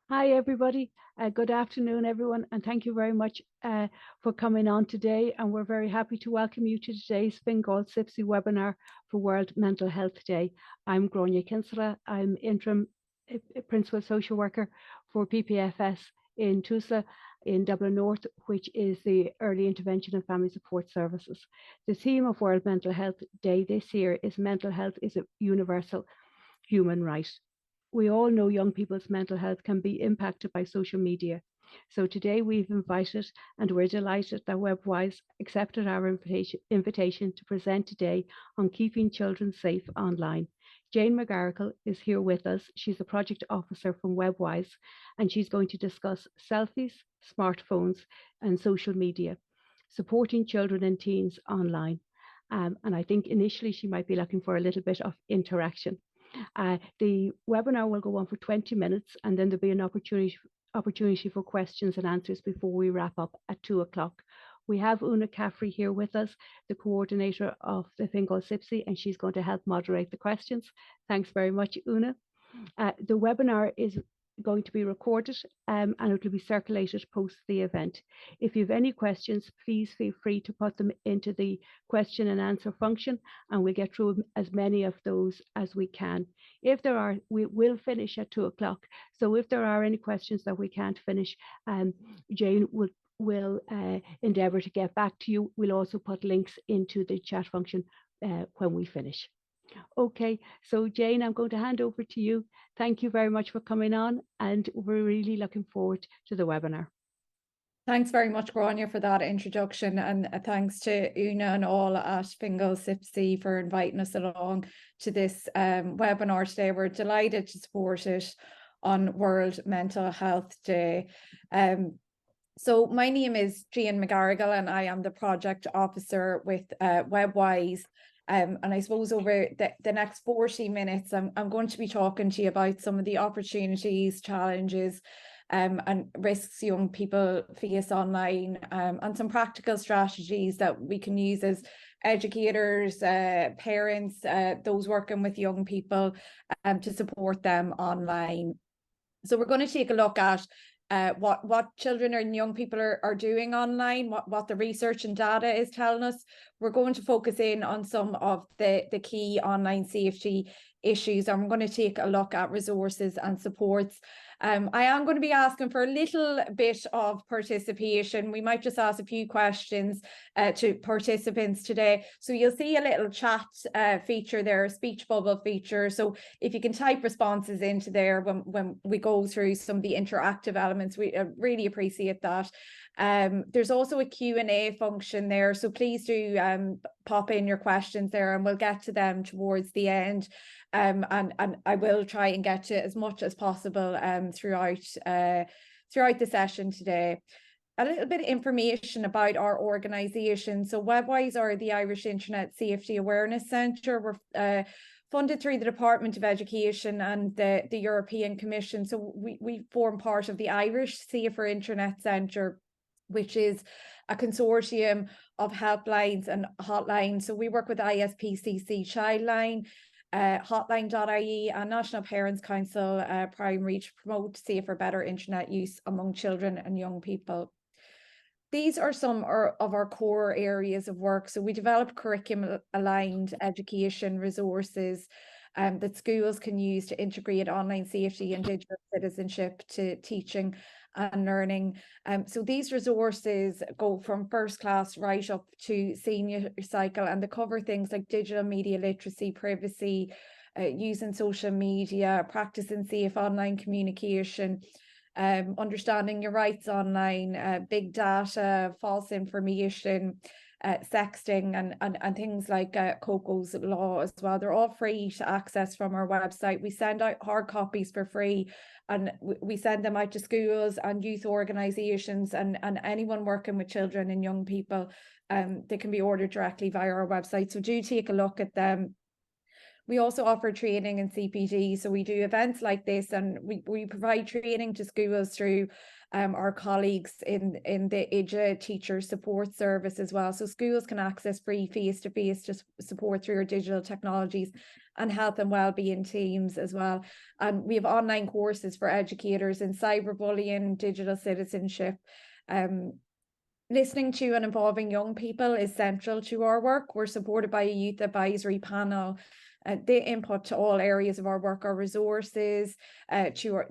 Hi, everybody. Good afternoon, everyone, and thank you very much for coming on today. And we're very happy to welcome you to today's Fingal CYPSC webinar for World Mental Health Day. I'm Gráinne Kinsella. I'm interim principal social worker for PPFS in Tusla in Dublin North, which is the Early Intervention and Family Support Services. The theme of World Mental Health Day this year is mental health is a universal human right. We all know young people's mental health can be impacted by social media. So today we've invited, and we're delighted that Webwise accepted our invitation to present today on keeping children safe online. Jane McGarrigle is here with us. She's a project officer from Webwise, and she's going to discuss selfies, smartphones, and social media, supporting children and teens online. And I think initially she might be looking for a little bit of interaction. The webinar will go on for 20 minutes, and then there'll be an opportunity for questions and answers before we wrap up at 2 o'clock. We have Una Caffrey here with us, the coordinator of the Fingal CYPSC, and she's going to help moderate the questions. Thanks very much, Una. The webinar is going to be recorded and it will be circulated post the event. If you have any questions, please feel free to put them into the question and answer function, and we'll get through as many of those as we can. If there are, we will finish at 2 o'clock. So if there are any questions that we can't finish, Jane will endeavour to get back to you. We'll also put links into the chat function when we finish. Okay, so Jane, I'm going to hand over to you. Thank you very much for coming on, and we're really looking forward to the webinar. Thanks very much, Gráinne, for that introduction, and thanks to Una and all at Fingal CYPSC for inviting us along to this webinar today. We're delighted to support it on World Mental Health Day. So my name is Jane McGarrigle, and I am the project officer with Webwise. And I suppose over the next 40 minutes, I'm going to be talking to you about some of the opportunities, challenges, and risks young people face online, and some practical strategies that we can use as educators, parents, those working with young people, to support them online. So we're going to take a look at what children and young people are doing online, what the research and data is telling us. We're going to focus in on some of the key online safety issues, and we're going to take a look at resources and supports. I am going to be asking for a little bit of participation. We might just ask a few questions to participants today. So you'll see a little chat feature there, a speech bubble feature. So if you can type responses into there when we go through some of the interactive elements, we really appreciate that. There's also a Q&A function there, so please do pop in your questions there, and we'll get to them towards the end. And I will try and get to as much as possible throughout the session today. A little bit of information about our organisation. So Webwise are the Irish Internet Safety Awareness Centre. We're funded through the Department of Education and the European Commission. So we form part of the Irish Safer Internet Centre, which is a consortium of helplines and hotlines. So we work with ISPCC Childline, Hotline.ie, and National Parents Council Primary to promote safer, better internet use among children and young people. These are some of our core areas of work. So we develop curriculum-aligned education resources that schools can use to integrate online safety and digital citizenship to teaching and learning. So these resources go from first class right up to senior cycle, and they cover things like digital media literacy, privacy, using social media, practicing safe online communication, understanding your rights online, big data, false information, sexting, and things like Coco's Law as well. They're all free to access from our website. We send out hard copies for free, and we send them out to schools and youth organisations and anyone working with children and young people. They can be ordered directly via our website, so do take a look at them. We also offer training in CPD. So we do events like this, and we provide training to schools through our colleagues in the IJA Teacher Support Service as well. So schools can access free face-to-face support through our digital technologies and health and wellbeing teams as well. And we have online courses for educators in cyberbullying, digital citizenship. Listening to and involving young people is central to our work. We're supported by a youth advisory panel. They input to all areas of our work, our resources, to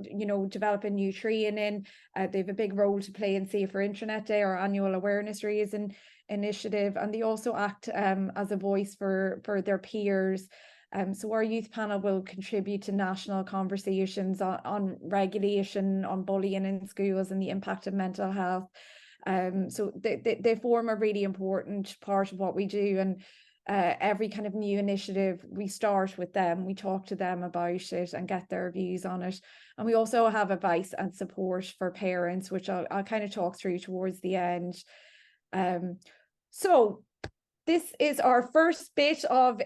developing new training. They have a big role to play in Safer Internet Day, our annual awareness raising initiative, and they also act as a voice for their peers. So our youth panel will contribute to national conversations on regulation, on bullying in schools and the impact of mental health. So they form a really important part of what we do, and every kind of new initiative, we start with them, we talk to them about it and get their views on it. And we also have advice and support for parents, which I'll kind of talk through towards the end. So this is our first bit of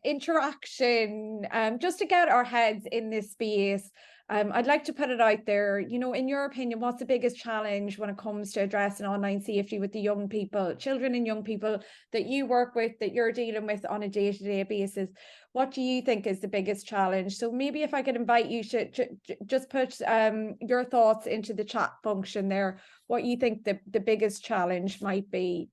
interaction, just to get our heads in this space. I'd like to put it out there, in your opinion, what's the biggest challenge when it comes to addressing online safety with the young people, children and young people that you work with, that you're dealing with on a day-to-day basis? What do you think is the biggest challenge? So maybe if I could invite you to just put your thoughts into the chat function there, what you think the biggest challenge might be.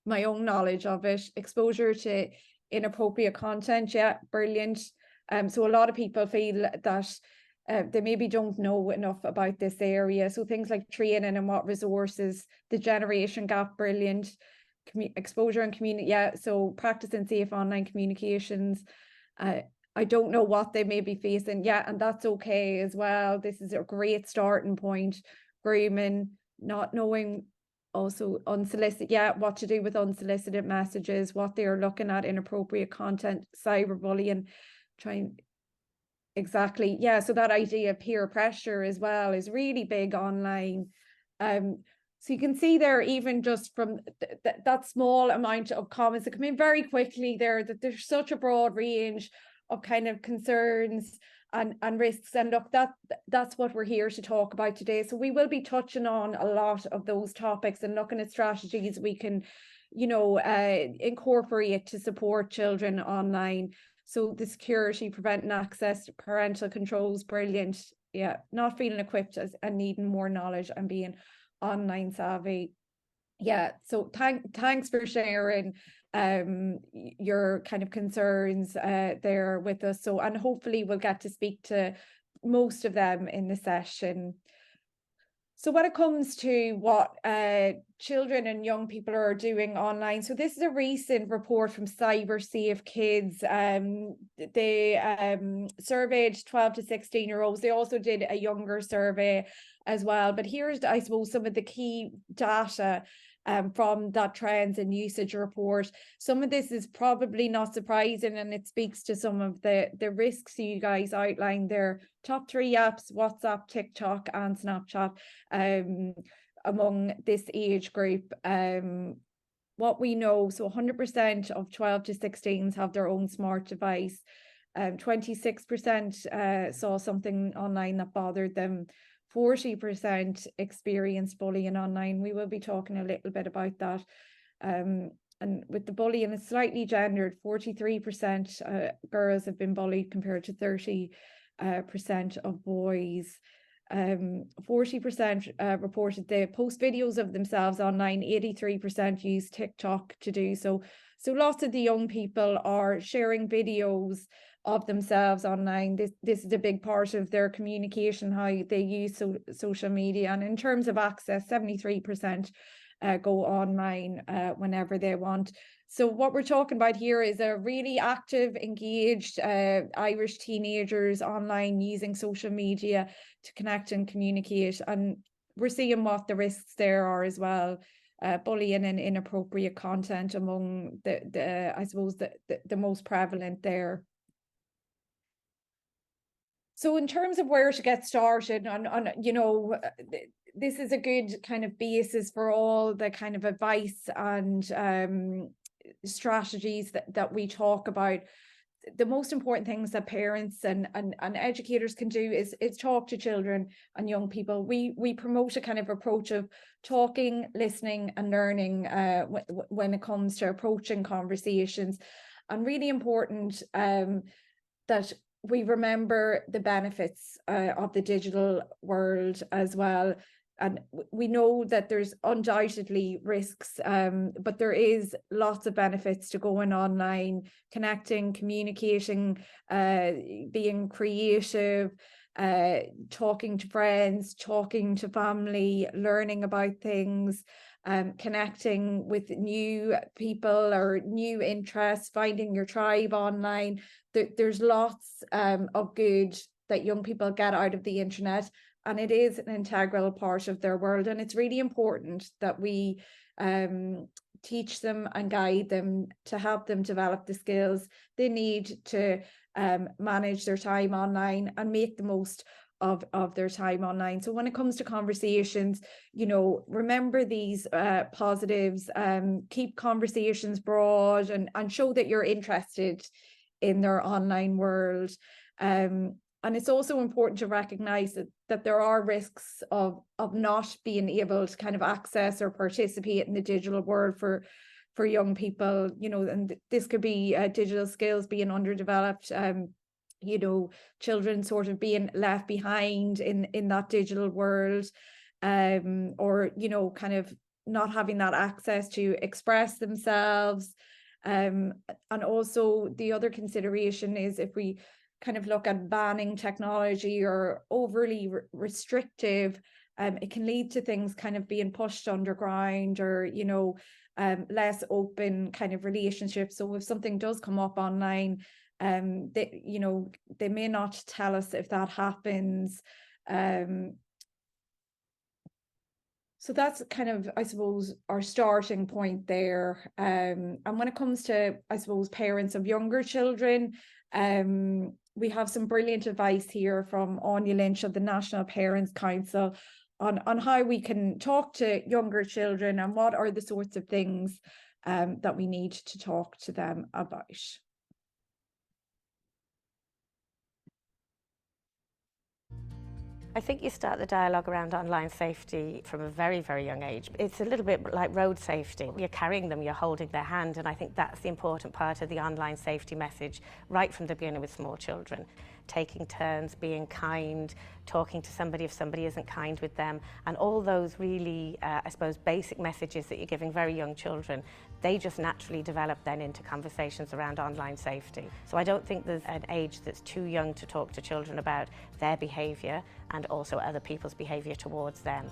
My own knowledge of it, exposure to inappropriate content. Yeah, brilliant. So a lot of people feel that they maybe don't know enough about this area. So things like training and what resources, the generation gap, brilliant. Exposure and community. Yeah, so practicing safe online communications. I don't know what they may be facing. Yeah, and that's okay as well. This is a great starting point. Grooming, not knowing. Also unsolicited, what to do with unsolicited messages, what they are looking at, inappropriate content, cyberbullying, exactly. Yeah, so that idea of peer pressure as well is really big online. So you can see there, even just from that small amount of comments that come in very quickly there, that there's such a broad range of kind of concerns and risks. And look, that's what we're here to talk about today. So we will be touching on a lot of those topics and looking at strategies we can, incorporate to support children online. So the security, preventing access to parental controls, brilliant. Yeah, not feeling equipped and needing more knowledge and being online savvy. Yeah, so thanks for sharing your kind of concerns there with us. So, and hopefully we'll get to speak to most of them in the session. So when it comes to what children and young people are doing online, so this is a recent report from CyberSafe Kids. They surveyed 12 to 16-year-olds. They also did a younger survey as well. But here's, I suppose, some of the key data from that trends and usage report. Some of this is probably not surprising, and it speaks to some of the risks you guys outlined there. Top 3 apps: WhatsApp, TikTok, and Snapchat among this age group. What we know, so 100% of 12 to 16s have their own smart device. 26% saw something online that bothered them. 40% experienced bullying online. We will be talking a little bit about that. And with the bullying, it's slightly gendered. 43% girls have been bullied compared to 30% of boys. 40% reported they post videos of themselves online. 83% use TikTok to do so. So lots of the young people are sharing videos of themselves online. This is a big part of their communication, how they use social media. And in terms of access, 73% go online whenever they want. So what we're talking about here is a really active, engaged Irish teenagers online using social media to connect and communicate. And we're seeing what the risks there are as well. Bullying and inappropriate content among the I suppose the most prevalent there. So in terms of where to get started on this is a good kind of basis for all the kind of advice and strategies that we talk about, the most important things that parents and educators can do is talk to children and young people. We promote a kind of approach of talking, listening, and learning when it comes to approaching conversations. And really important that we remember the benefits of the digital world as well. And we know that there's undoubtedly risks, but there is lots of benefits to going online, connecting, communicating, being creative, talking to friends, talking to family, learning about things, connecting with new people or new interests, finding your tribe online. There's lots of good that young people get out of the internet, and it is an integral part of their world. And it's really important that we teach them and guide them to help them develop the skills they need to manage their time online and make the most of their time online. So when it comes to conversations, remember these positives, keep conversations broad and show that you're interested in their online world. And it's also important to recognize that there are risks of not being able to kind of access or participate in the digital world for young people, and this could be digital skills being underdeveloped, children sort of being left behind in that digital world, or, kind of not having that access to express themselves. And also the other consideration is if we kind of look at banning technology or overly restrictive, it can lead to things kind of being pushed underground or, less open kind of relationships. So if something does come up online, they may not tell us if that happens. So that's kind of, I suppose, our starting point there. And when it comes to, I suppose, parents of younger children, we have some brilliant advice here from Anya Lynch of the National Parents Council on how we can talk to younger children and what are the sorts of things that we need to talk to them about. I think you start the dialogue around online safety from a very, very young age. It's a little bit like road safety. You're carrying them, you're holding their hand, and I think that's the important part of the online safety message right from the beginning with small children. Taking turns, being kind, talking to somebody if somebody isn't kind with them, and all those really, I suppose, basic messages that you're giving very young children, they just naturally develop then into conversations around online safety. So I don't think there's an age that's too young to talk to children about their behaviour and also other people's behaviour towards them.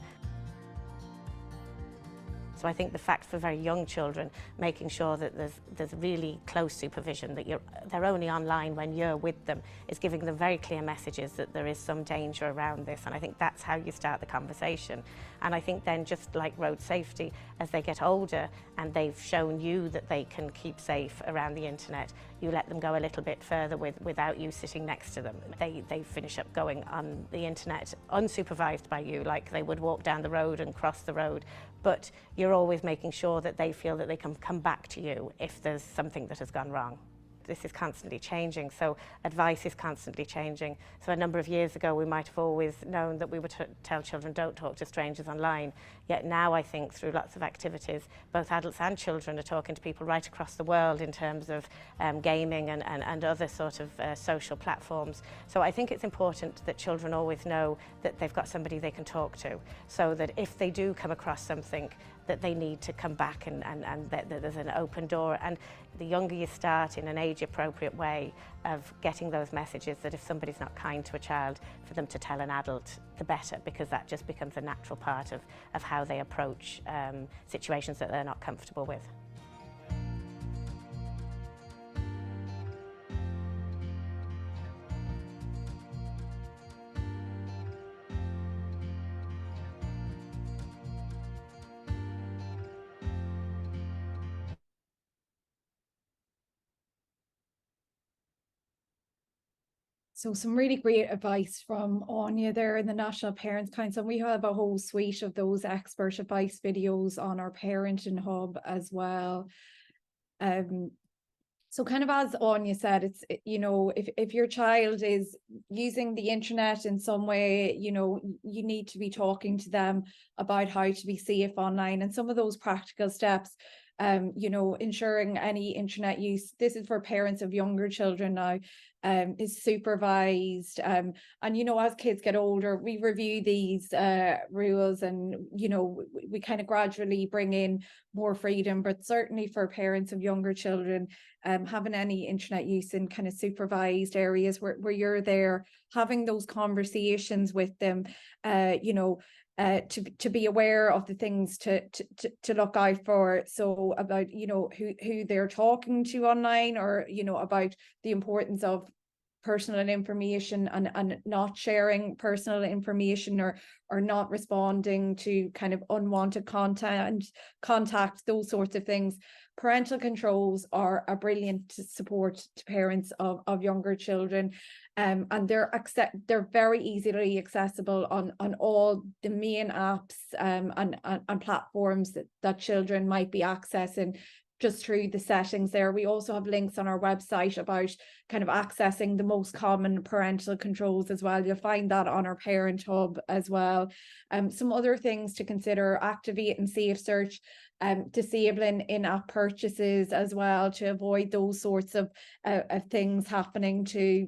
So I think the fact for very young children, making sure that there's really close supervision, that they're only online when you're with them, is giving them very clear messages that there is some danger around this. And I think that's how you start the conversation. And I think then, just like road safety, as they get older and they've shown you that they can keep safe around the internet, you let them go a little bit further without you sitting next to them. They finish up going on the internet unsupervised by you, like they would walk down the road and cross the road. But you're always making sure that they feel that they can come back to you if there's something that has gone wrong. This is constantly changing, so advice is constantly changing. So a number of years ago, we might have always known that we would tell children don't talk to strangers online. Yet now I think through lots of activities, both adults and children are talking to people right across the world in terms of gaming and other sort of social platforms. So I think it's important that children always know that they've got somebody they can talk to, so that if they do come across something, that they need to come back and that there's an open door. And the younger you start in an age-appropriate way of getting those messages, that if somebody's not kind to a child, for them to tell an adult, the better, because that just becomes a natural part of how they approach situations that they're not comfortable with. So some really great advice from Anya there in the National Parents Council. We have a whole suite of those expert advice videos on our Parenting Hub as well. So kind of as Anya said, it's, you know, if your child is using the internet in some way, you know, you need to be talking to them about how to be safe online and some of those practical steps. You know, ensuring any internet use, this is for parents of younger children now, is supervised. And, you know, as kids get older, we review these rules and, you know, we kind of gradually bring in more freedom, but certainly for parents of younger children, having any internet use in kind of supervised areas where you're there, having those conversations with them, you know, to be aware of the things to look out for. So about, you know, who they're talking to online, or, you know, about the importance of personal information and not sharing personal information, or not responding to kind of unwanted contact, those sorts of things. Parental controls are a brilliant support to parents of younger children, and they're very easily accessible on all the main apps and platforms that children might be accessing just through the settings there. We also have links on our website about kind of accessing the most common parental controls as well. You'll find that on our parent hub as well. Some other things to consider: activate and safe search, disabling in-app purchases as well, to avoid those sorts of things happening to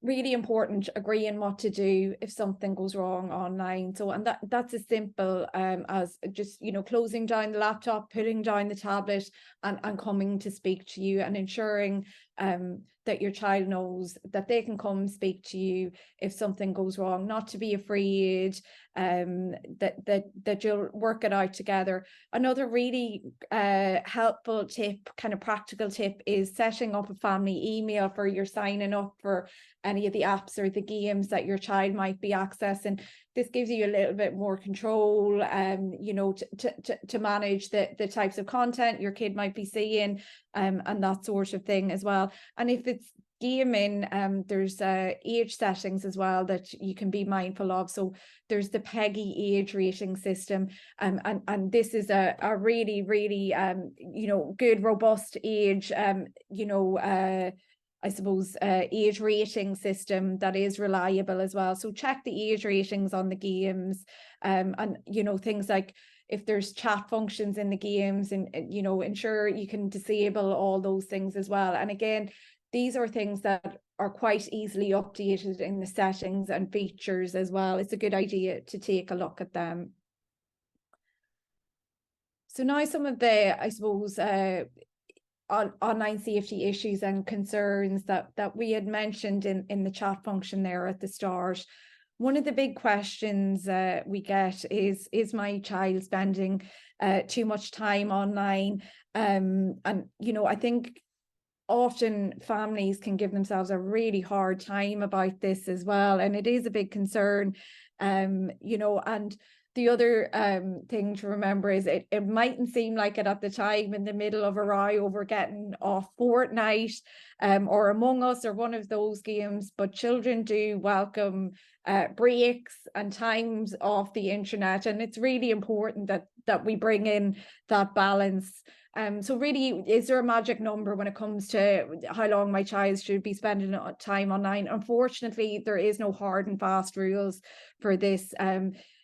really important, agreeing what to do if something goes wrong online. So, and that's as simple as just, you know, closing down the laptop, putting down the tablet, and coming to speak to you, and ensuring that your child knows that they can come speak to you if something goes wrong, not to be afraid, that you'll work it out together. Another really helpful tip, kind of practical tip, is setting up a family email for your signing up for any of the apps or the games that your child might be accessing. This gives you a little bit more control, you know, to manage the types of content your kid might be seeing, and that sort of thing as well. And if it's gaming, there's age settings as well that you can be mindful of. So there's the PEGI age rating system, and this is a really, really you know, good, robust age, you know, I suppose age rating system that is reliable as well. So check the age ratings on the games, and, you know, things like if there's chat functions in the games, and, you know, ensure you can disable all those things as well. And again, these are things that are quite easily updated in the settings and features as well. It's a good idea to take a look at them. So now some of the, I suppose, online safety issues and concerns that we had mentioned in the chat function there at the start. One of the big questions we get is my child spending too much time online? And, you know, I think often families can give themselves a really hard time about this as well. And it is a big concern, you know, and the other thing to remember is it mightn't seem like it at the time, in the middle of a row over getting off Fortnite or Among Us or one of those games, but children do welcome breaks and times off the internet, and it's really important that we bring in that balance. So really, is there a magic number when it comes to how long my child should be spending time online? Unfortunately, there is no hard and fast rules for this.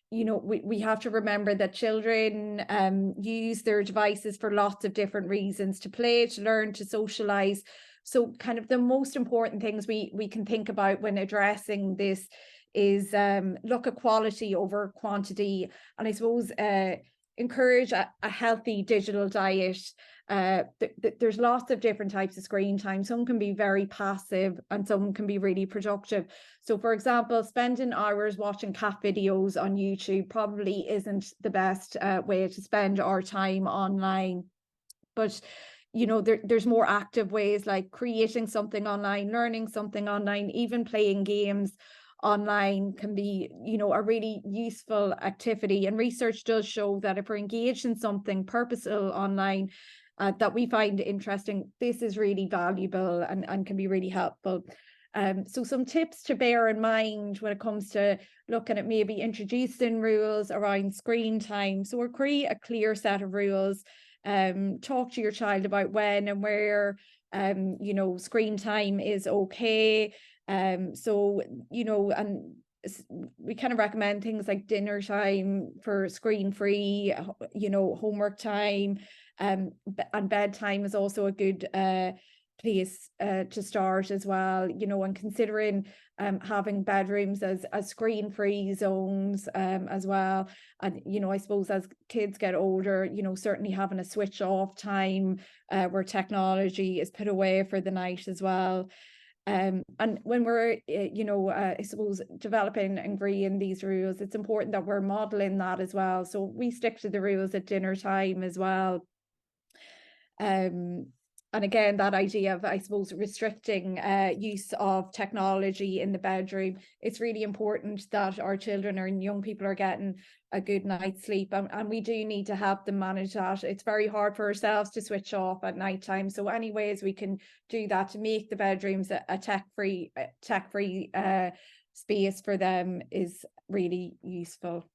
You know, we have to remember that children use their devices for lots of different reasons: to play, to learn, to socialize. So kind of the most important things we can think about when addressing this is look at quality over quantity, and I suppose encourage a healthy digital diet. There's lots of different types of screen time. Some can be very passive and some can be really productive. So for example, spending hours watching cat videos on YouTube probably isn't the best way to spend our time online. But you know, there's more active ways, like creating something online, learning something online, even playing games online can be, you know, a really useful activity. And research does show that if we're engaged in something purposeful online that we find interesting, this is really valuable and can be really helpful. So some tips to bear in mind when it comes to looking at maybe introducing rules around screen time. So we'll create a clear set of rules talk to your child about when and where you know, screen time is okay. So, you know, and we kind of recommend things like dinner time for screen free, you know, homework time, and bedtime is also a good place to start as well, you know, and considering having bedrooms as screen free zones as well. And, you know, I suppose as kids get older, you know, certainly having a switch off time where technology is put away for the night as well. And when we're, you know, I suppose developing and agreeing these rules, it's important that we're modeling that as well. So we stick to the rules at dinner time as well. And again, that idea of, I suppose, restricting use of technology in the bedroom, it's really important that our children and young people are getting a good night's sleep, and we do need to help them manage that. It's very hard for ourselves to switch off at night time, so any ways we can do that to make the bedrooms a tech-free space for them is really useful.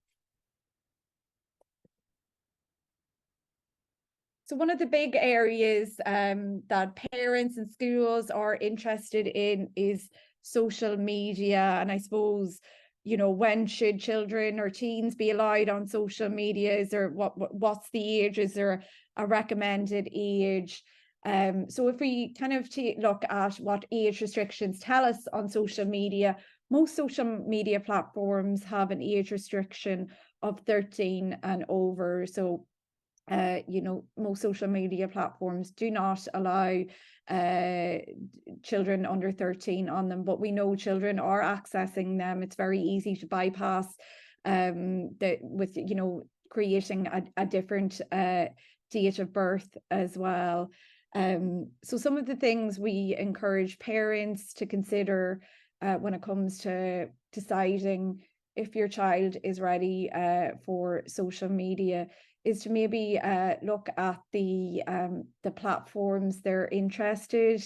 So one of the big areas that parents and schools are interested in is social media. And I suppose, you know, when should children or teens be allowed on social media? Is there what's the age? Is there a recommended age? So if we kind of look at what age restrictions tell us on social media, most social media platforms have an age restriction of 13 and over. So you know, most social media platforms do not allow children under 13 on them, but we know children are accessing them. It's very easy to bypass with, you know, creating a different date of birth as well. So some of the things we encourage parents to consider when it comes to deciding if your child is ready for social media is to maybe look at the platforms they're interested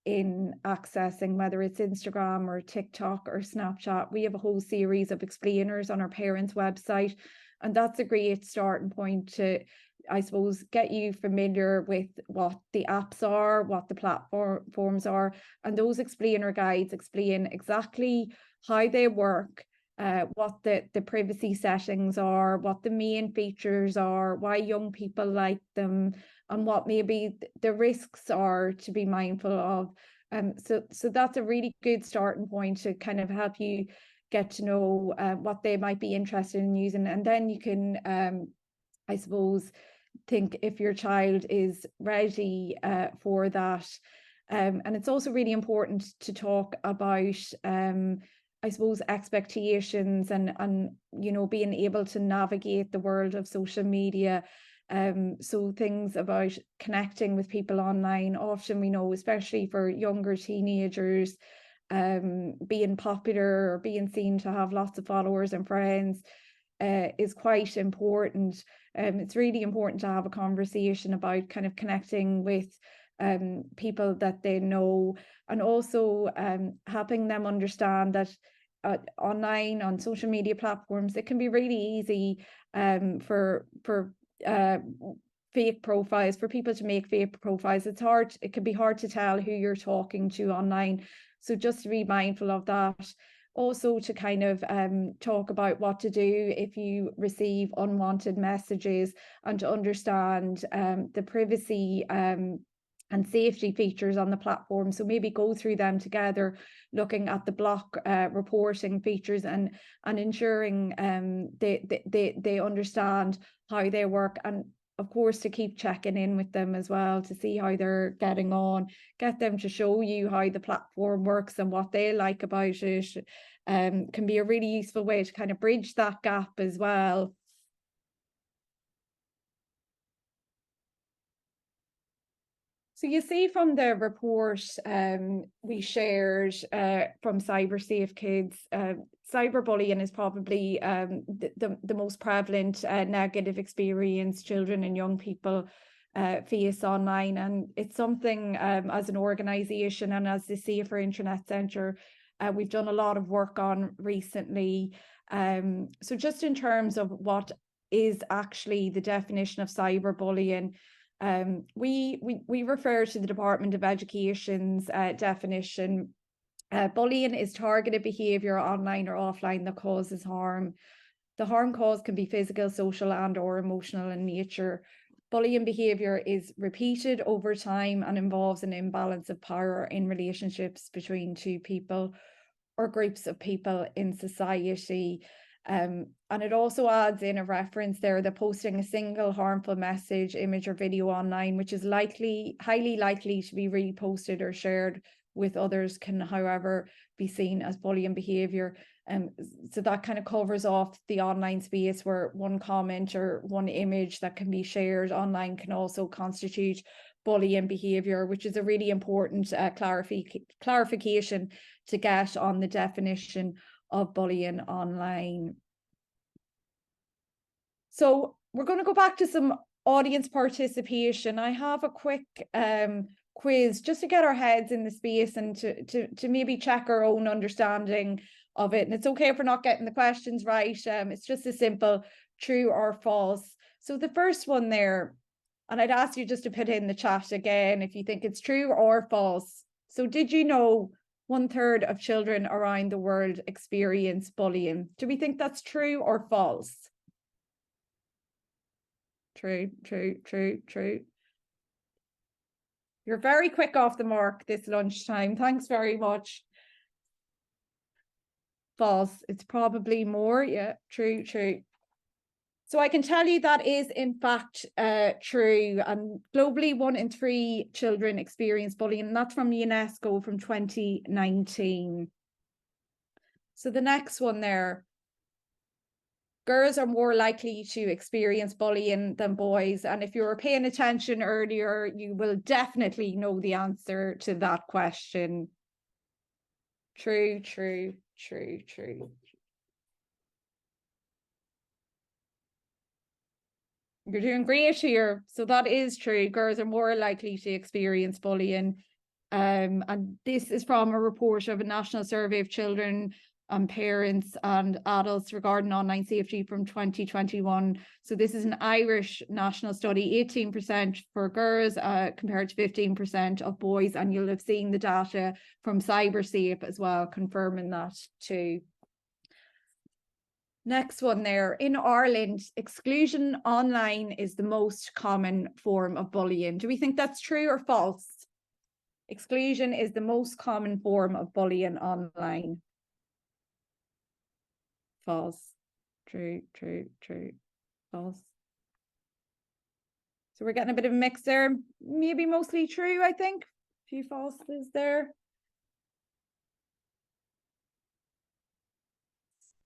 in accessing, whether it's Instagram or TikTok or Snapchat. We have a whole series of explainers on our parents' website, and that's a great starting point to, I suppose, get you familiar with what the apps are, what the platforms are, and those explainer guides explain exactly how they work, what the privacy settings are, what the main features are, why young people like them, and what maybe the risks are to be mindful of. So that's a really good starting point to kind of help you get to know what they might be interested in using, and then you can, I suppose, think if your child is ready for that. And it's also really important to talk about I suppose expectations and you know, being able to navigate the world of social media. So things about connecting with people online, often we know, especially for younger teenagers, being popular or being seen to have lots of followers and friends is quite important. It's really important to have a conversation about kind of connecting with people that they know, and also helping them understand that online, on social media platforms, it can be really easy for fake profiles, for people to make fake profiles. It can be hard to tell who you're talking to online, so just to be mindful of that. Also to kind of talk about what to do if you receive unwanted messages, and to understand the privacy and safety features on the platform. So maybe go through them together, looking at the block reporting features and ensuring they understand how they work, and of course to keep checking in with them as well to see how they're getting on. Get them to show you how the platform works and what they like about it. Can be a really useful way to kind of bridge that gap as well. So you see from the report we shared from CyberSafe Kids, cyberbullying is probably the most prevalent negative experience children and young people face online, and it's something as an organisation and as the Safer Internet Centre we've done a lot of work on recently. So just in terms of what is actually the definition of cyberbullying, We refer to the Department of Education's definition. Bullying is targeted behaviour online or offline that causes harm. The harm caused can be physical, social, and or emotional in nature. Bullying behaviour is repeated over time and involves an imbalance of power in relationships between two people or groups of people in society. And it also adds in a reference there that posting a single harmful message, image, or video online, which is highly likely to be reposted or shared with others, can, however, be seen as bullying behaviour. So that kind of covers off the online space where one comment or one image that can be shared online can also constitute bullying behaviour, which is a really important clarification to get on the definition of bullying online. So we're going to go back to some audience participation. I have a quick quiz just to get our heads in the space and to maybe check our own understanding of it. And it's okay if we're not getting the questions right. It's just a simple true or false. So the first one there, and I'd ask you just to put in the chat again if you think it's true or false. So did you know 1/3 of children around the world experience bullying? Do we think that's true or false? True, true, true, true. You're very quick off the mark this lunchtime. Thanks very much. False. It's probably more. Yeah, true, true. So I can tell you that is in fact true. And globally, 1 in 3 children experience bullying. And that's from UNESCO from 2019. So the next one there. Girls are more likely to experience bullying than boys. And if you were paying attention earlier, you will definitely know the answer to that question. True, true, true, true. You're doing great here. So that is true. Girls are more likely to experience bullying. And this is from a report of a national survey of children and parents and adults regarding online safety from 2021. So this is an Irish national study, 18% for girls compared to 15% of boys. And you'll have seen the data from CyberSafe as well, confirming that too. Next one there. In Ireland, exclusion online is the most common form of bullying. Do we think that's true or false? Exclusion is the most common form of bullying online. False. True, true, true. False. So we're getting a bit of a mix there. Maybe mostly true, I think. A few falses there.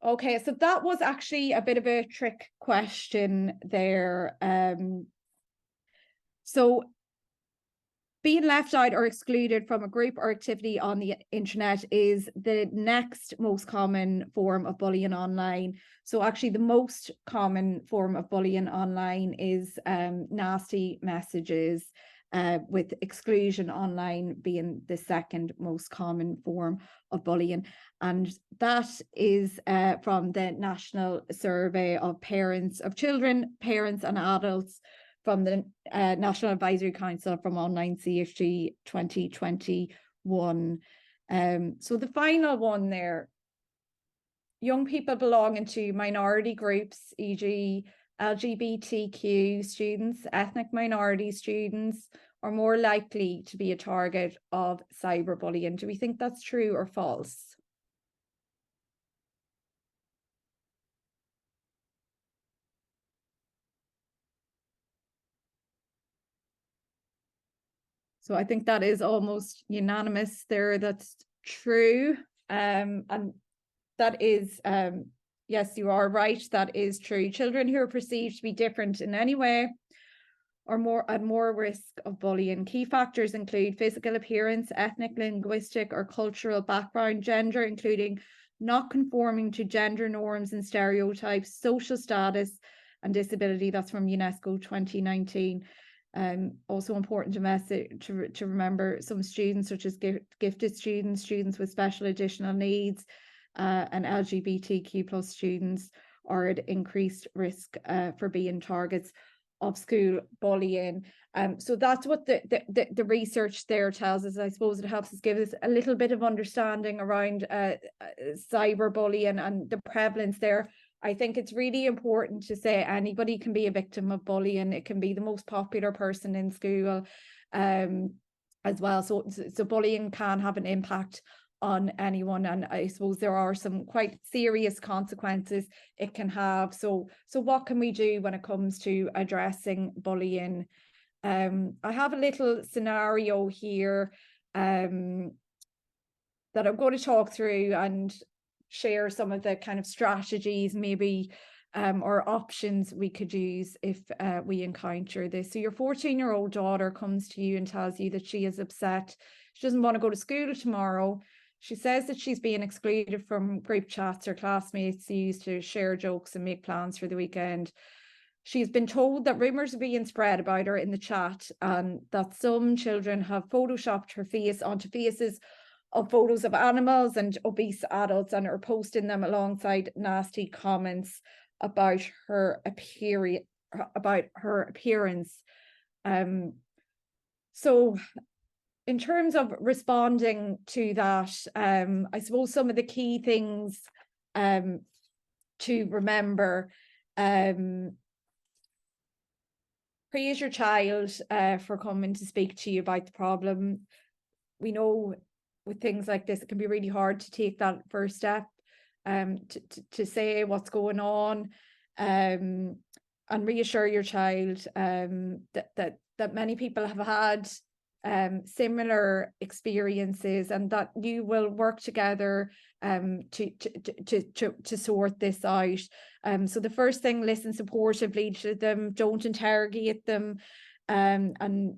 Okay, so that was actually a bit of a trick question there. So being left out or excluded from a group or activity on the internet is the next most common form of bullying online. So actually the most common form of bullying online is nasty messages, with exclusion online being the second most common form of bullying. And that is from the National Survey of Parents of Children, Parents and Adults from the National Advisory Council from Online Safety 2021. So the final one there, young people belonging to minority groups, e.g. LGBTQ students, ethnic minority students, are more likely to be a target of cyberbullying. Do we think that's true or false? So I think that is almost unanimous there. That's true. And that is, yes, you are right. That is true. Children who are perceived to be different in any way are at more risk of bullying. Key factors include physical appearance, ethnic, linguistic, or cultural background, gender, including not conforming to gender norms and stereotypes, social status, and disability. That's from UNESCO 2019. Also important to remember some students, such as gifted students, students with special additional needs, and LGBTQ+ students are at increased risk for being targets of school bullying. So that's what the research there tells us. I suppose it helps us give us a little bit of understanding around cyberbullying and the prevalence there. I think it's really important to say anybody can be a victim of bullying. It can be the most popular person in school as well. So bullying can have an impact on anyone, and I suppose there are some quite serious consequences it can have. So what can we do when it comes to addressing bullying? I have a little scenario here that I'm going to talk through and share some of the kind of strategies maybe or options we could use if we encounter this. So your 14-year-old daughter comes to you and tells you that she is upset. She doesn't want to go to school tomorrow. She says that she's being excluded from group chats her classmates use to share jokes and make plans for the weekend. She's been told that rumours are being spread about her in the chat and that some children have photoshopped her face onto faces of photos of animals and obese adults and are posting them alongside nasty comments about her appearance. So in terms of responding to that, I suppose some of the key things to remember, praise your child for coming to speak to you about the problem. We know with things like this, it can be really hard to take that first step to say what's going on, and reassure your child that many people have had similar experiences and that you will work together to sort this out. So the first thing, listen supportively to them, don't interrogate them, and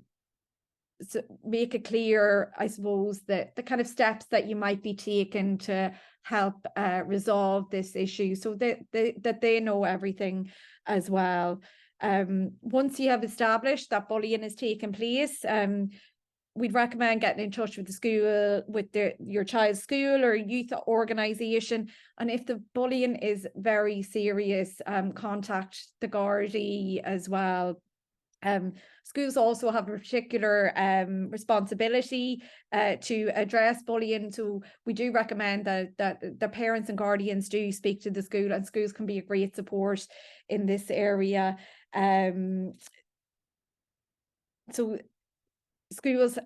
so make it clear, I suppose, that the kind of steps that you might be taking to help resolve this issue, so that they know everything as well. Once you have established that bullying is taking place, we'd recommend getting in touch with the school, with your child's school or youth organisation. And if the bullying is very serious, contact the Gardaí as well. Schools also have a particular responsibility to address bullying. So we do recommend that the parents and guardians do speak to the school, and schools can be a great support in this area. So schools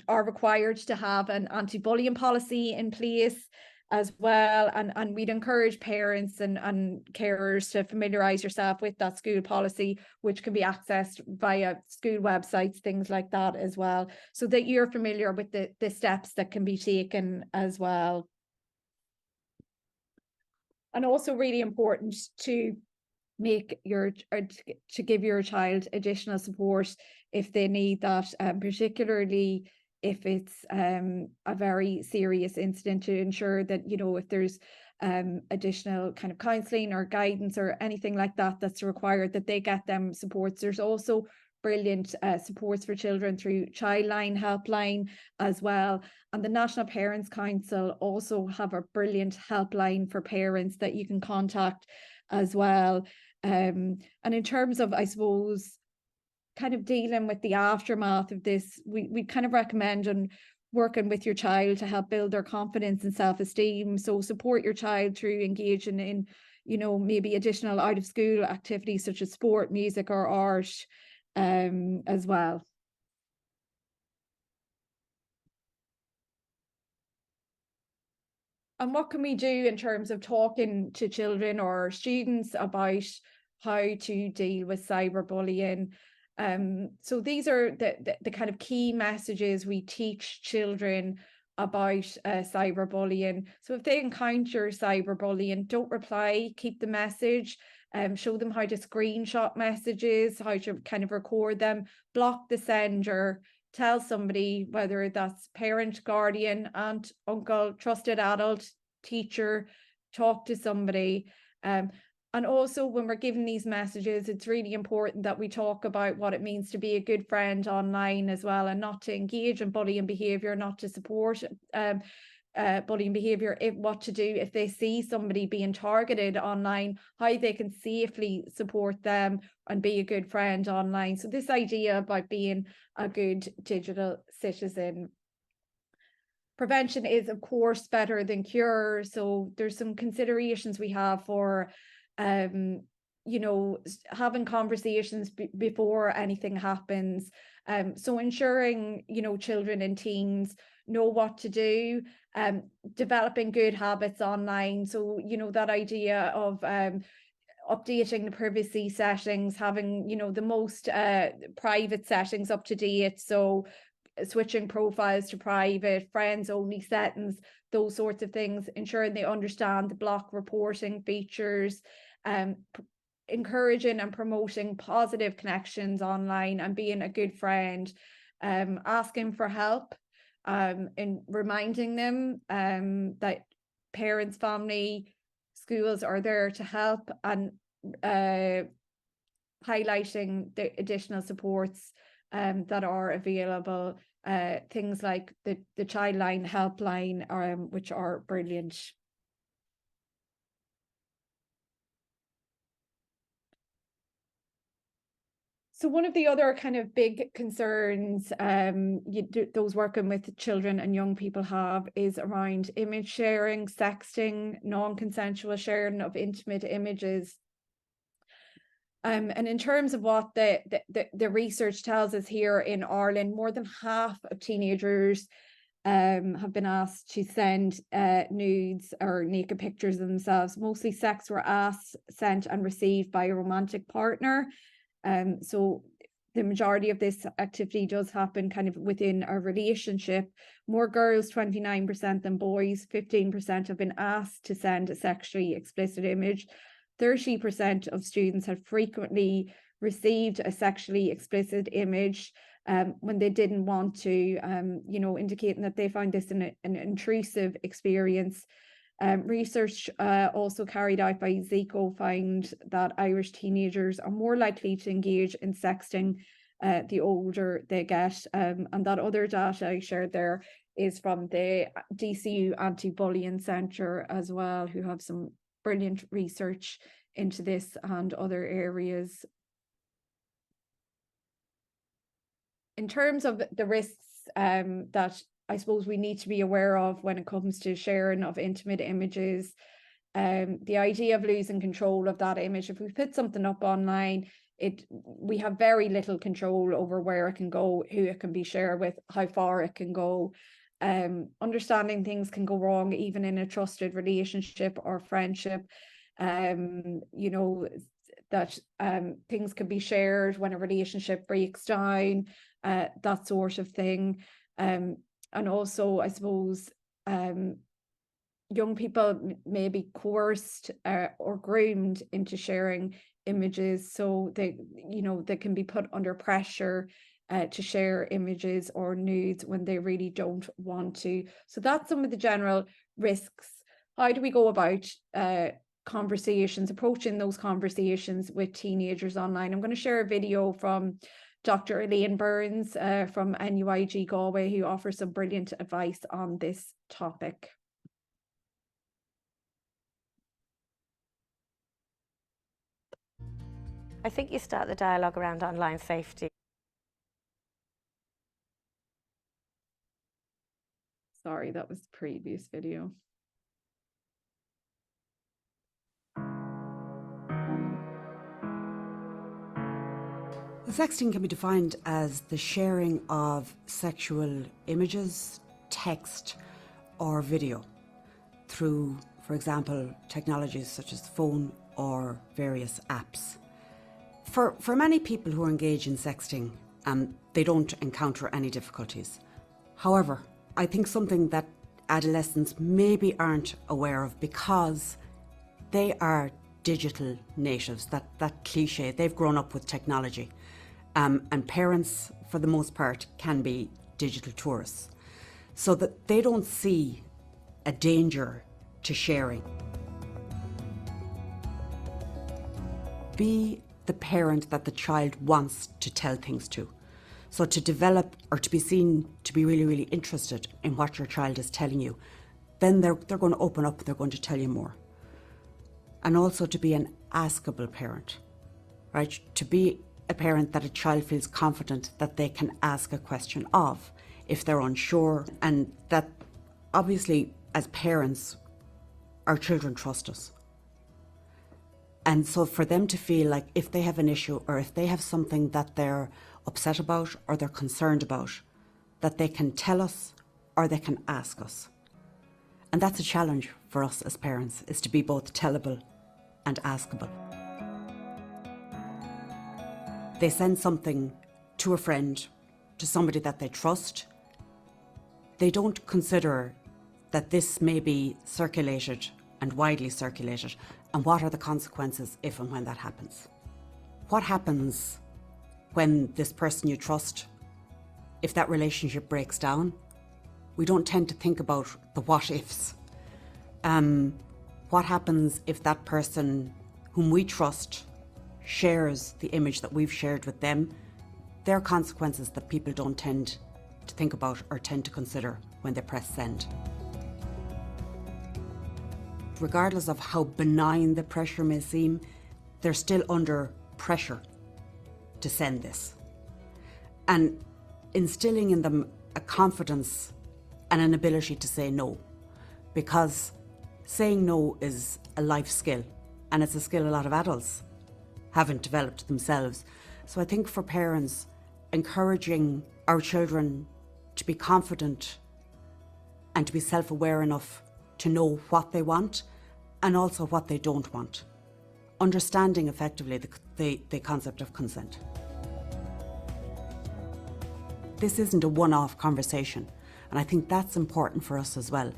are required to have an anti-bullying policy in place as well, and we'd encourage parents and carers to familiarise yourself with that school policy, which can be accessed via school websites, things like that as well, so that you're familiar with the steps that can be taken as well. And also really important to give your child additional support if they need that, particularly if it's a very serious incident, to ensure that, you know, if there's additional kind of counselling or guidance or anything like that that's required, that they get them supports. There's also brilliant supports for children through Childline helpline as well, and the National Parents Council also have a brilliant helpline for parents that you can contact as well. And in terms of, I suppose, kind of dealing with the aftermath of this, we kind of recommend on working with your child to help build their confidence and self-esteem. So support your child through engaging in, you know, maybe additional out of school activities such as sport, music or art as well. And what can we do in terms of talking to children or students about how to deal with cyberbullying? So these are the kind of key messages we teach children about cyberbullying. So if they encounter cyberbullying, don't reply, keep the message, show them how to screenshot messages, how to kind of record them, block the sender, tell somebody, whether that's parent, guardian, aunt, uncle, trusted adult, teacher, talk to somebody. And also when we're giving these messages, it's really important that we talk about what it means to be a good friend online as well, and not to engage in bullying behaviour, not to support bullying behavior, what to do if they see somebody being targeted online, how they can safely support them and be a good friend online. So this idea about being a good digital citizen. Prevention is, of course, better than cure. So there's some considerations we have for, you know, having conversations before anything happens. So ensuring, you know, children and teens know what to do, developing good habits online. So, you know, that idea of updating the privacy settings, having, you know, the most private settings up to date. So switching profiles to private, friends only settings, those sorts of things, ensuring they understand the block reporting features, encouraging and promoting positive connections online and being a good friend, asking for help, and reminding them that parents, family, schools are there to help, and highlighting the additional supports that are available, things like the Childline helpline, which are brilliant. So one of the other kind of big concerns those working with children and young people have is around image sharing, sexting, non-consensual sharing of intimate images. And in terms of what the research tells us here in Ireland, more than half of teenagers have been asked to send nudes or naked pictures of themselves. Mostly sex were asked, sent and received by a romantic partner. So the majority of this activity does happen kind of within a relationship. More girls, 29% than boys, 15% have been asked to send a sexually explicit image. 30% of students have frequently received a sexually explicit image when they didn't want to, you know, indicating that they found this an intrusive experience. Research also carried out by Zico found that Irish teenagers are more likely to engage in sexting the older they get. And that other data I shared there is from the DCU Anti-Bullying Centre as well, who have some brilliant research into this and other areas. In terms of the risks that I suppose we need to be aware of when it comes to sharing of intimate images, the idea of losing control of that image. If we put something up online, we have very little control over where it can go, who it can be shared with, how far it can go. Understanding things can go wrong even in a trusted relationship or friendship. You know, that things can be shared when a relationship breaks down, that sort of thing. And also, I suppose, young people may be coerced or groomed into sharing images, so they, you know, they can be put under pressure to share images or nudes when they really don't want to. So that's some of the general risks. How do we go about conversations, approaching those conversations with teenagers online? I'm going to share a video from Dr. Elaine Burns from NUIG Galway, who offers some brilliant advice on this topic. I think you start the dialogue around online safety. Sorry, that was the previous video. Sexting can be defined as the sharing of sexual images, text, or video through, for example, technologies such as the phone or various apps. For many people who engage in sexting, they don't encounter any difficulties. However, I think something that adolescents maybe aren't aware of, because they are digital natives, that cliche, they've grown up with technology. And parents, for the most part, can be digital tourists, so that they don't see a danger to sharing. Be the parent that the child wants to tell things to. So to develop or to be seen to be really, really interested in what your child is telling you, then they're going to open up, they're going to tell you more. And also to be an askable parent, right? To be a parent that a child feels confident that they can ask a question of if they're unsure, and that obviously as parents, our children trust us. And so for them to feel like if they have an issue or if they have something that they're upset about or they're concerned about, that they can tell us or they can ask us. And that's a challenge for us as parents, is to be both tellable and askable. They send something to a friend, to somebody that they trust. They don't consider that this may be circulated and widely circulated, and what are the consequences if and when that happens. What happens when this person you trust, if that relationship breaks down? We don't tend to think about the what ifs. What happens if that person whom we trust shares the image that we've shared with them? There are consequences that people don't tend to think about or tend to consider when they press send. Regardless of how benign the pressure may seem, they're still under pressure to send this. And instilling in them a confidence and an ability to say no, because saying no is a life skill, and it's a skill a lot of adults haven't developed themselves. So I think for parents, encouraging our children to be confident and to be self-aware enough to know what they want and also what they don't want. Understanding effectively the concept of consent. This isn't a one-off conversation, and I think that's important for us as well,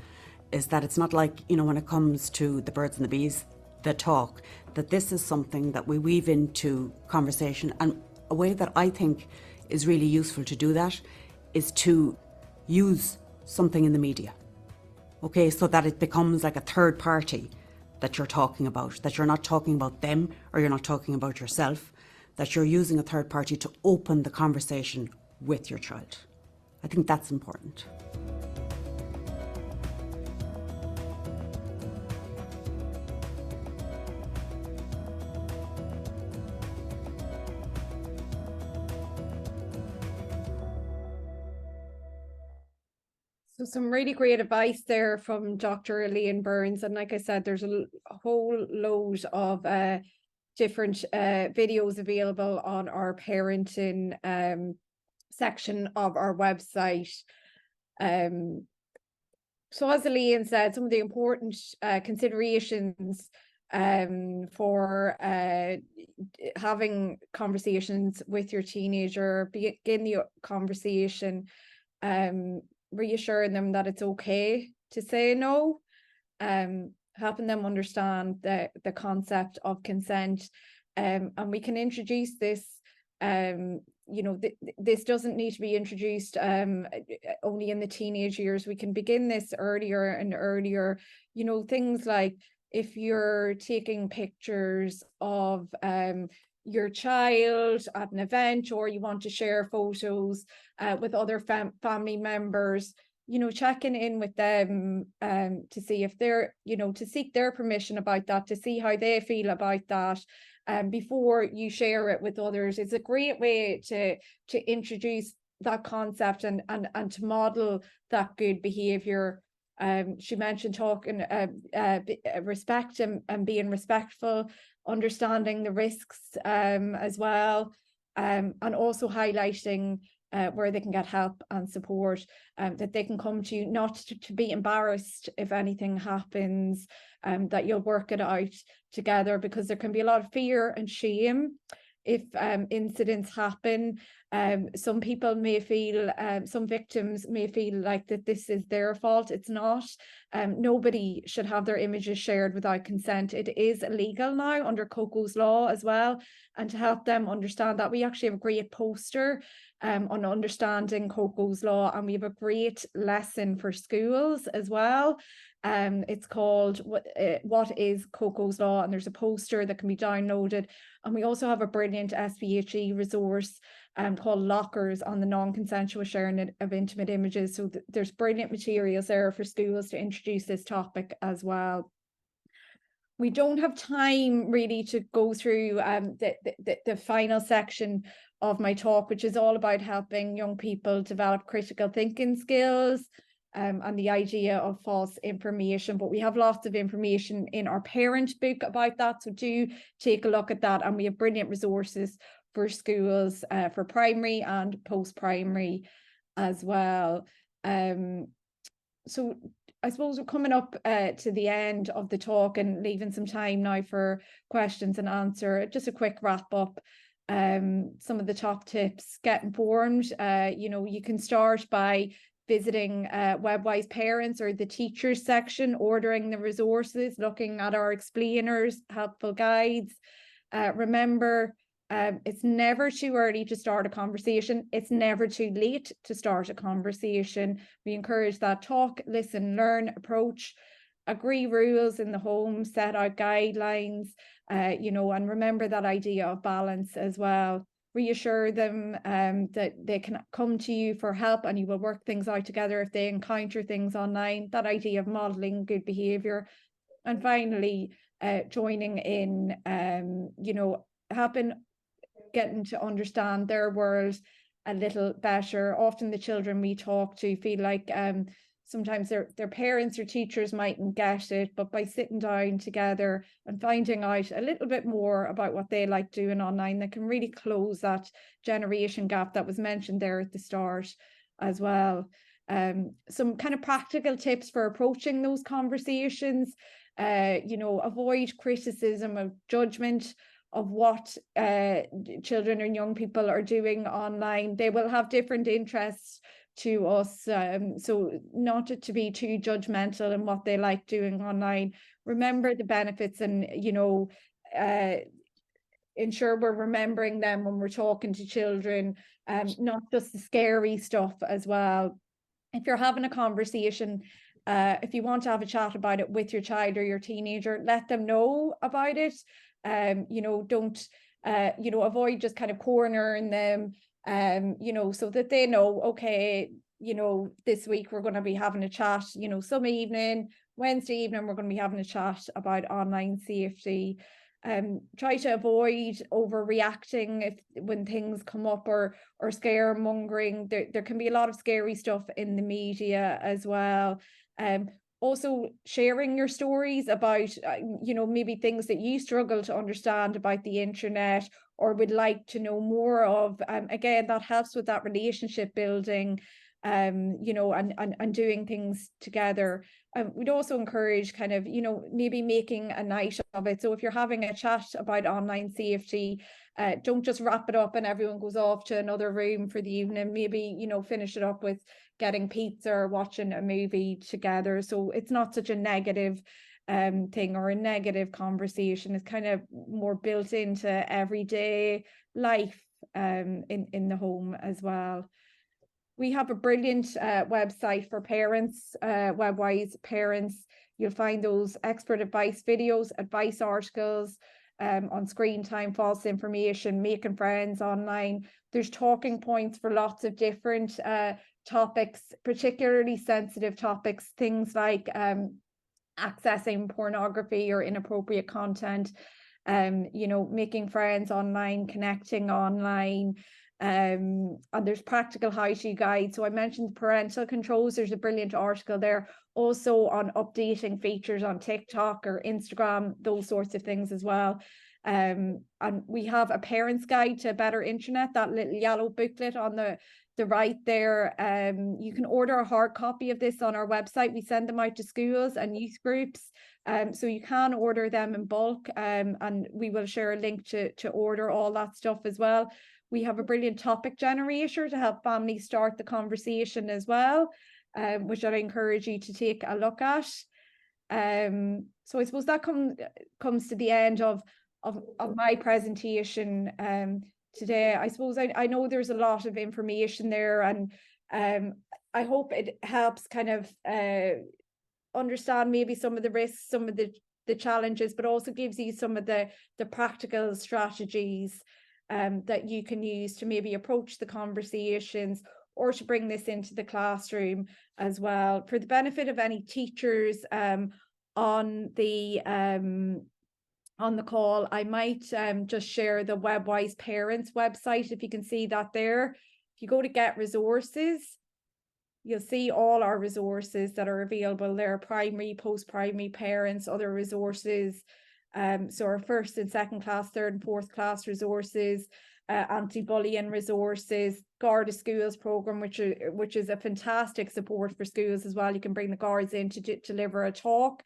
is that it's not like, when it comes to the birds and the bees, the talk, that this is something that we weave into conversation. And a way that I think is really useful to do that is to use something in the media. Okay, so that it becomes like a third party that you're talking about, that you're not talking about them or you're not talking about yourself, that you're using a third party to open the conversation with your child. I think that's important. So some really great advice there from Dr. Elaine Burns. And like I said, there's a whole load of different videos available on our parenting section of our website. So as Elaine said, some of the important considerations for having conversations with your teenager, begin the conversation, reassuring them that it's okay to say no, helping them understand the concept of consent, and we can introduce this. This doesn't need to be introduced only in the teenage years. We can begin this earlier and earlier. Things like if you're taking pictures of your child at an event, or you want to share photos with other family members, checking in with them to see if they're, to seek their permission about that, to see how they feel about that, before you share it with others. It's a great way to introduce that concept and to model that good behavior. She mentioned talking respect and being respectful, understanding the risks as well, and also highlighting where they can get help and support, that they can come to you, not to be embarrassed if anything happens, that you'll work it out together, because there can be a lot of fear and shame if incidents happen. Some people may feel, some victims may feel like that this is their fault. It's not. Nobody should have their images shared without consent. It is illegal now under Coco's law as well. And to help them understand that, we actually have a great poster on understanding Coco's law, and we have a great lesson for schools as well. It's called What is Coco's Law? And there's a poster that can be downloaded. And we also have a brilliant SPHE resource called Lockers on the non-consensual sharing of intimate images. So there's brilliant materials there for schools to introduce this topic as well. We don't have time really to go through the final section of my talk, which is all about helping young people develop critical thinking skills and the idea of false information. But we have lots of information in our parent book about that, so do take a look at that. And we have brilliant resources for schools for primary and post-primary as well. So I suppose we're coming up to the end of the talk and leaving some time now for questions and answer. Just a quick wrap up. Some of the top tips: get informed. You can start by visiting Webwise Parents or the teachers section, ordering the resources, looking at our explainers, helpful guides. Remember, it's never too early to start a conversation. It's never too late to start a conversation. We encourage that talk, listen, learn approach, agree rules in the home, set out guidelines, and remember that idea of balance as well. Reassure them that they can come to you for help and you will work things out together if they encounter things online. That idea of modeling good behavior. And finally, joining in, getting to understand their world a little better. Often the children we talk to feel like sometimes their parents or teachers mightn't get it, but by sitting down together and finding out a little bit more about what they like doing online, they can really close that generation gap that was mentioned there at the start as well. Some kind of practical tips for approaching those conversations. Avoid criticism of judgment of what children and young people are doing online. They will have different interests to us, so not to be too judgmental in what they like doing online. Remember the benefits and ensure we're remembering them when we're talking to children, not just the scary stuff as well. If you're having a conversation, if you want to have a chat about it with your child or your teenager, let them know about it. Don't avoid just kind of cornering them, so that they know, okay, this week we're going to be having a chat, some evening, Wednesday evening, we're going to be having a chat about online safety. Try to avoid overreacting when things come up or scaremongering. There can be a lot of scary stuff in the media as well. Also sharing your stories about, maybe things that you struggle to understand about the internet or would like to know more of. Again, that helps with that relationship building, and doing things together. We'd also encourage kind of, maybe making a night of it. So if you're having a chat about online safety, don't just wrap it up and everyone goes off to another room for the evening. Maybe, finish it up with getting pizza or watching a movie together. So it's not such a negative thing or a negative conversation. It's kind of more built into everyday life in the home as well. We have a brilliant website for parents, Webwise Parents. You'll find those expert advice videos, advice articles on screen time, false information, making friends online. There's talking points for lots of different topics, particularly sensitive topics, things like accessing pornography or inappropriate content, making friends online, connecting online. And there's practical how-to guides. So I mentioned parental controls. There's a brilliant article there also on updating features on TikTok or Instagram, those sorts of things as well. And we have a parent's guide to a better internet, that little yellow booklet on the right there. You can order a hard copy of this on our website. We send them out to schools and youth groups, so you can order them in bulk, and we will share a link to order all that stuff as well. We have a brilliant topic generator to help families start the conversation as well, which I encourage you to take a look at. So I suppose that comes to the end of my presentation today. I suppose I know there's a lot of information there, and I hope it helps kind of understand maybe some of the risks, some of the challenges, but also gives you some of the practical strategies that you can use to maybe approach the conversations or to bring this into the classroom as well. For the benefit of any teachers on the call, I might just share the Webwise Parents website, if you can see that there. If you go to Get Resources, you'll see all our resources that are available there: primary, post-primary parents, other resources. So our first and second class, third and fourth class resources, anti-bullying resources, Garda Schools program, which is a fantastic support for schools as well. You can bring the guards in to deliver a talk.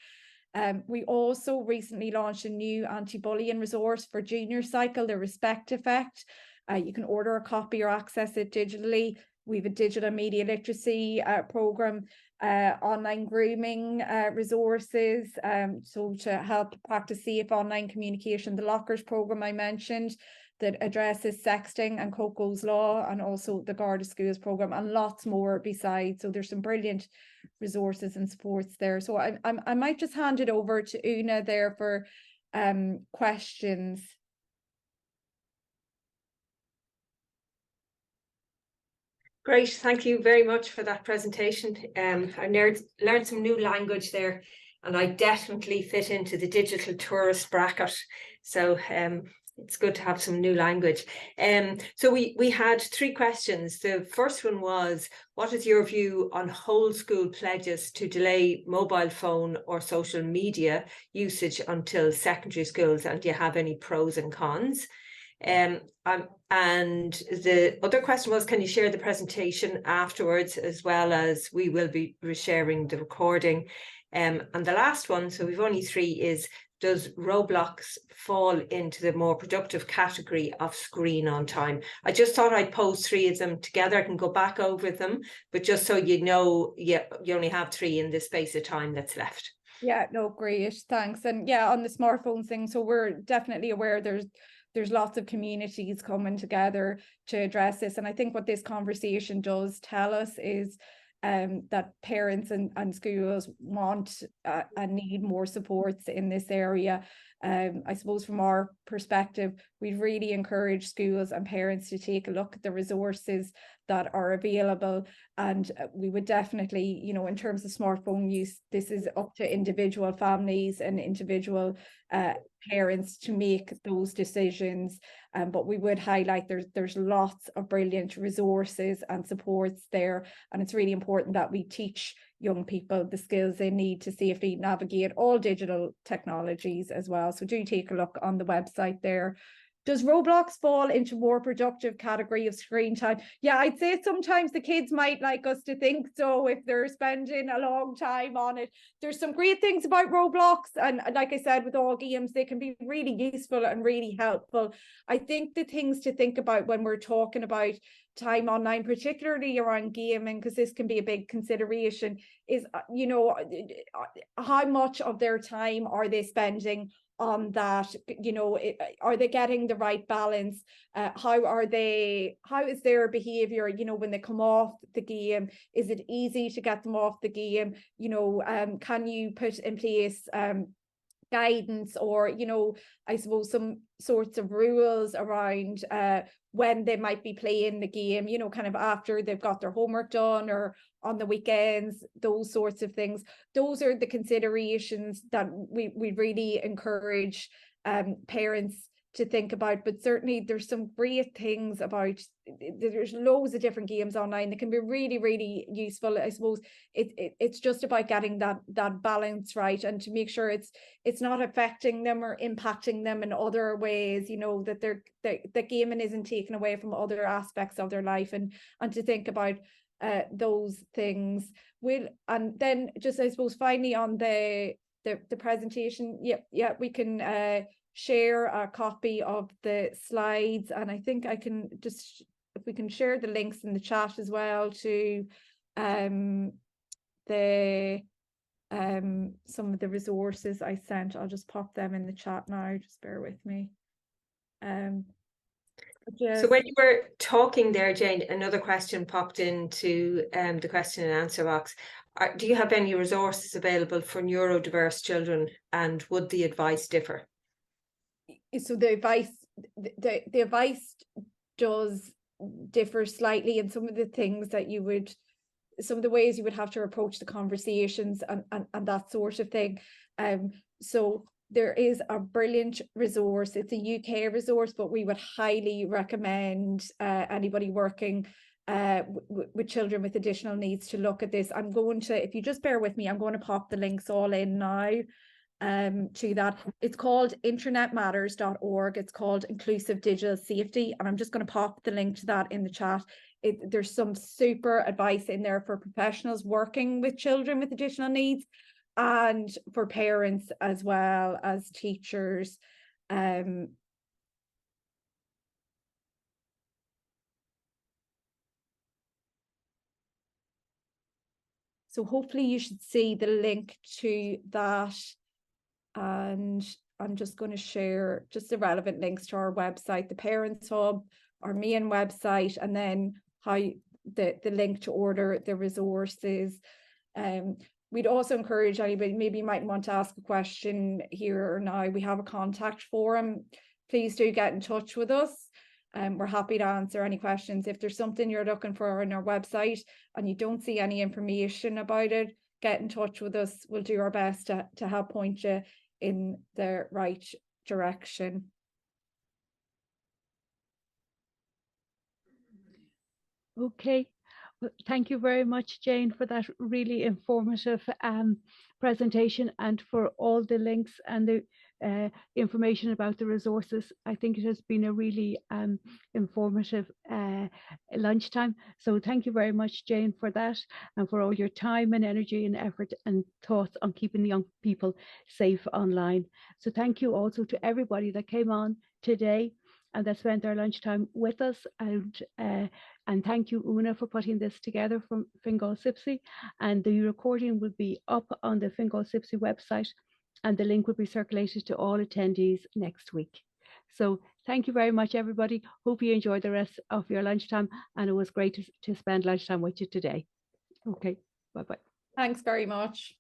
We also recently launched a new anti-bullying resource for junior cycle, the Respect Effect. You can order a copy or access it digitally. We have a digital media literacy program, online grooming resources, so to help practice safe online communication. The Lockers program I mentioned that addresses sexting and Coco's Law, and also the Garda Schools program, and lots more besides. So there's some brilliant resources and supports there. So I might just hand it over to Una there for questions. Great, thank you very much for that presentation. I learned some new language there, and I definitely fit into the digital tourist bracket. So it's good to have some new language. So we had 3 questions. The first one was, what is your view on whole school pledges to delay mobile phone or social media usage until secondary schools, and do you have any pros and cons? And the other question was, can you share the presentation afterwards, as well as we will be resharing the recording? And the last one, so we've only 3, is, does Roblox fall into the more productive category of screen on time? I just thought I'd pose 3 of them together. I can go back over them, but just so you know, yeah, you only have 3 in the space of time that's left. Yeah, no, great, thanks. And yeah, on the smartphone thing, so we're definitely aware there's lots of communities coming together to address this. And I think what this conversation does tell us is that parents and schools want and need more supports in this area. I suppose from our perspective, we really encourage schools and parents to take a look at the resources that are available. And we would definitely, you know, in terms of smartphone use, this is up to individual families and individual parents to make those decisions. But we would highlight there's lots of brilliant resources and supports there. And it's really important that we teach young people the skills they need to safely navigate all digital technologies as well. So do take a look on the website there. Does Roblox fall into more productive category of screen time? Yeah, I'd say sometimes the kids might like us to think so if they're spending a long time on it. There's some great things about Roblox, and like I said, with all games, they can be really useful and really helpful. I think the things to think about when we're talking about time online, particularly around gaming, because this can be a big consideration, is, you know, how much of their time are they spending on that? You know, are they getting the right balance? How is their behavior, you know, when they come off the game? Is it easy to get them off the game? You know, can you put in place guidance, or, you know, I suppose some sorts of rules around when they might be playing the game, you know, kind of after they've got their homework done or on the weekends, those sorts of things. Those are the considerations that we really encourage parents to think about. But certainly there's some great things about, there's loads of different games online that can be really, really useful. I suppose it's just about getting that balance right, and to make sure it's not affecting them or impacting them in other ways, you know, that that gaming isn't taken away from other aspects of their life, and to think about those things. And then just, I suppose, finally on the presentation, yeah, we can share a copy of the slides, and I think I can just, if we can share the links in the chat as well to some of the resources I sent. I'll just pop them in the chat now, just bear with me. So when you were talking there, Jane, another question popped into the question and answer box. Do you have any resources available for neurodiverse children, and would the advice differ? So the advice does differ slightly in some of the things that you would, some of the ways you would have to approach the conversations and that sort of thing. So there is a brilliant resource. It's a UK resource, but we would highly recommend anybody working with children with additional needs to look at this. I'm going to, if you just bear with me, I'm going to pop the links all in now to that. It's called internetmatters.org. It's called Inclusive Digital Safety, and I'm just going to pop the link to that in the chat. There's some super advice in there for professionals working with children with additional needs, and for parents as well as teachers. So hopefully you should see the link to that. And I'm just going to share just the relevant links to our website, the Parents Hub, our main website, and then how the link to order the resources. We'd also encourage anybody, maybe you might want to ask a question here or now. We have a contact forum. Please do get in touch with us. We're happy to answer any questions. If there's something you're looking for on our website and you don't see any information about it, get in touch with us. We'll do our best to help point you in the right direction. Okay. Well, thank you very much, Jane, for that really informative presentation, and for all the links and the information about the resources. I think it has been a really informative lunchtime. So thank you very much, Jane, for that, and for all your time and energy and effort and thoughts on keeping the young people safe online. So thank you also to everybody that came on today and that spent their lunchtime with us. And thank you, Una, for putting this together from Fingal CYPSC. And the recording will be up on the Fingal CYPSC website, and the link will be circulated to all attendees next week. So thank you very much, everybody. Hope you enjoyed the rest of your lunchtime, and it was great to spend lunchtime with you today. Okay, bye-bye. Thanks very much.